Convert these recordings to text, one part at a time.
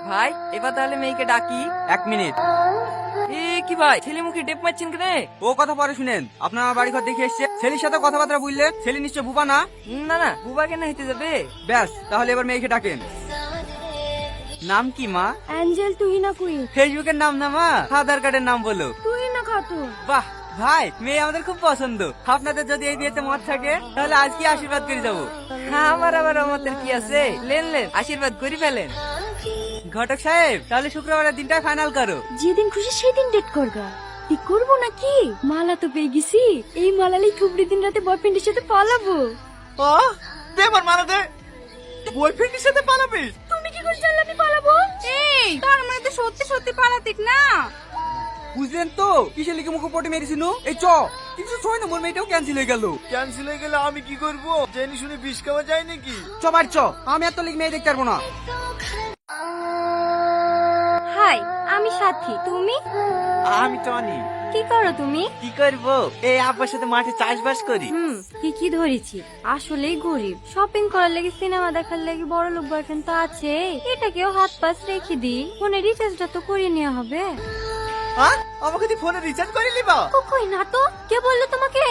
ভাই এবার তাহলে মেয়েকে ডাকি। 1 মিনিট। এ কি ভাই, ছেলে মুখে ডেপ মারছেন কেন? ও কথা পরে শুনেন, আপনার আমার বাড়ি ঘর দেখে এসছে, ছেলের সাথে কথাবার্তা বুঝলে, ছেলে নিশ্চয় বুবা না। না না, বুবা কেন হইতে যাবে? ব্যাস, তাহলে এবার মেয়েকে ডাকেন। নাম কি মা? Angel Tuhina queen. ফেসবুকের নাম না মা, আধার কার্ডের নাম বলো। তুহিনা খাতুন। বাহ ভাই, মেয়ে আমাদের খুব পছন্দ। আপনাদের যদি এই বিয়েতে মত থাকে তাহলে আজকে আশীর্বাদ করে যাবো। হ্যাঁ, আমার আবার আমাদের কি আছে, লেন লেন আশীর্বাদ করি ফেলেন। ঘটক সাহেব, তাহলে শুক্রবারের দিনটা ফাইনাল করো। যেদিন খুশি সেদিন ডেট করবা। কি করবো নাকি? মালা তো পেয়ে গেছি, এই মালালেই থুবড়ি দিন রাতে বয়ফ্রেন্ডের সাথে পালাবো। দে আমার মালা দে। বয়ফ্রেন্ডের সাথে পালাবি? তুমি কি করে জানলে আমি পালাবো? এই তার মানে তো সত্যি সত্যি পালাতিক না। বুঝলেন তো কিসের লিখে মুখে পটে মেরেছিল? এই চ কিছু ছয় না, মোর মেয়েটাও ক্যান্সেল হয়ে গেল। ক্যান্সেল হয়ে গেলে আমি কি করব? জেনে শুনে বিষ খাওয়া যায় নাকি? চ বাড়ি চ, আমি এত লিখ মেয়ে দেখতে পারবো না। হাই, আমি সাথী। তুমি? আমি টনি। কি করো তুমি? কি করব? এই আব্বার সাথে মাঠে চাষবাস করি। কি ধরেছি, আসলেই গরিব। শপিং করার লাগি, সিনেমা দেখার লাগি বড় লোক বয়ফ্রেন্ড তো আছে, এটাকেও হাত পাস রেখে দি। ফোনে রিচার্জটা তো করিয়ে নেওয়া হবে। হ্যাঁ, আমাকে তুই ফোনে রিচার্জ করে নিবা? কই না তো, কে বললো তোমাকে?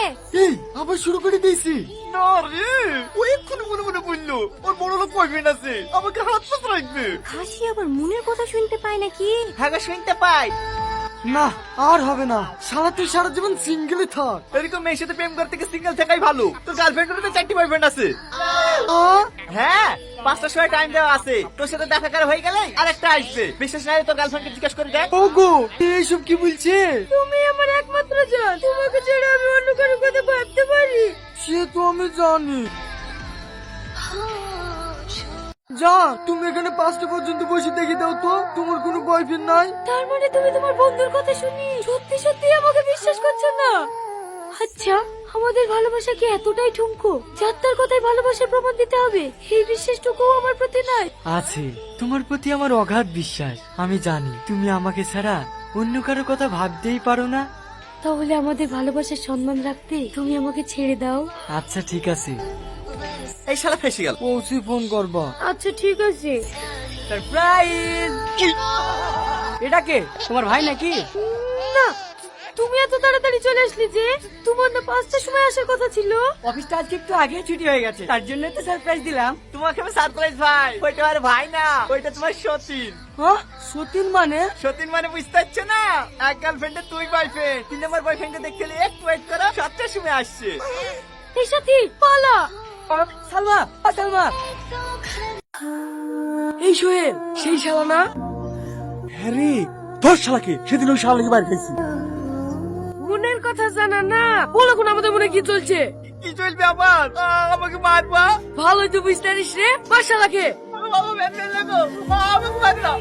এই আবার শুরু করে দিয়েছি। না রে, ও এক্ষুনি মনে মনে বললো ওর বড় লোক বয়ফ্রেন্ড আছে, আমাকে হাত পাস রাখবে। খাসি আবার মনের কথা শুনতে পায় নাকি? হ্যাঁ শুনতে পাই। না আর হবে না, তুই সারা জীবন সিঙ্গেলই থাক। এরকম মেয়ের সাথে প্রেম করতে সিঙ্গেল থাকাই ভালো। তোর গার্লফ্রেন্ডের তো 4টি বয়ফ্রেন্ড আছে। হ্যাঁ, 5টার সময় টাইম দেওয়া আছে, তোর সাথে দেখা করা হয়ে গেলে আরেকটা আসবে। বিশেষ না হলে তোর গার্লফ্রেন্ডকে জিজ্ঞাসা করে দেখ। ওগো, এইসব কি বলছে? তুমি আমার একমাত্র জান, তোমাকে ছেড়ে আমি অন্য কারো কথা ভাবতে পারি? সে তো আমি জানি। যা, তুমি এখানে 5টা পর্যন্ত বসে দেখে দাও তো, তোমার কোনো বয়ফ্রেন্ড নাই। তার মানে তুমি তোমার বন্ধুর কথা শুনি সত্যি সত্যি আমাকে বিশ্বাস করছো না? আচ্ছা, আমাদের ভালোবাসা কি এতটাই ঠুনকো যার তার কথাই ভালোবাসার প্রমাণ দিতে হবে? এই বিশ্বাসটুকু আমার প্রতি নাই। আছে, তোমার প্রতি আমার অগাধ বিশ্বাস। আমি জানি তুমি আমাকে ছাড়া অন্য কারো কথা ভাবতেই পারো না। তাহলে আমাদের ভালোবাসার সম্মান রাখতে তুমি আমাকে ছেড়ে দাও। আচ্ছা ঠিক আছে। এই শালা ফেসে গেল। পৌঁছে ফোন করবা। আচ্ছা ঠিক আছে। সারপ্রাইজ! এটা কে, তোমার ভাই নাকি? না, তুমি এত তাড়াতাড়ি চলে আসলে যে? তোমার না 5টার সময় আসার কথা ছিল। অফিসটা আজকে একটু আগে ছুটি হয়ে গেছে, তার জন্য তো সারপ্রাইজ দিলাম। তোমাকে আমি সারপ্রাইজ ভাই। ওইটা আর ভাই না, ওইটা তোমার সতীন। সতীন মানে? সতীন মানে বুঝতে পারছো না? এক গার্লফ্রেন্ডে তুই বয়ফ্রেন্ড, 3 নম্বর বয়ফ্রেন্ডকে দেখতে হলে একটু ওয়েট করো, 7টার সময় আসছে। এই সাথী পালা। সালমা, সালমা, এই সোহেল, সেই শালা না? হ্যাঁ রে, ধর শালাকে, সেদিন ওই শালাকে বাইরে খাইছি। মনের কথা জানা না, বলো কোন আমাদের মনে কি চলছে? কি চলবে আবার? আমাকে মারবা? ভালোই তো বুঝতে পারিস রে, মার শালাকে। বাবা বেঁচে লাগো, আমাকে মারলা,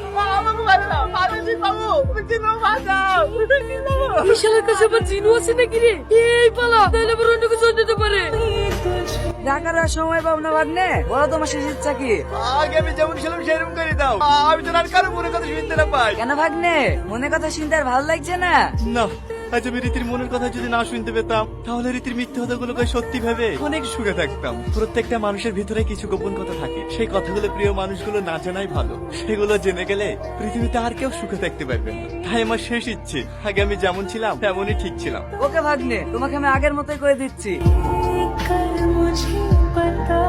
আমাকে মারলা, আমি তুই বাবু, তুমি বাঁচাও। এই শালার কাছে আবার জিনু আছে নাকি রে? এই পালা, তাহলে আবার অন্য কিছু হতে পারে। টাকার সময় পাবো না ভাগ্নে, বলো তোমার শেষ ইচ্ছা কি? আগে আমি যেমন ছিলাম সেরকম করে দাও, আমি তো আর কারো মনে কথা শুনতে না পাই। কেন ভাগ্নে, মনের কথা শুনতে আর ভালো লাগছে না? না, আজ আমি রীতির মনের কথা যদি না শুনতে পেতাম, তাহলে রীতির মিথ্যে কথাগুলোকে সত্যি ভেবে অনেক সুখে থাকতাম। প্রত্যেকটা মানুষের ভিতরে কিছু গোপন কথা থাকে, সেই কথাগুলো প্রিয় মানুষগুলো না জানাই ভালো। সেগুলো জেনে গেলে পৃথিবীতে আর কেউ সুখে থাকতে পারবে না। তাই আমার শেষ ইচ্ছে, আগে আমি যেমন ছিলাম তেমনই ঠিক ছিলাম। ওকে ভাগ্নে, তোমাকে আমি আগের মতোই করে দিচ্ছি। मुझे पता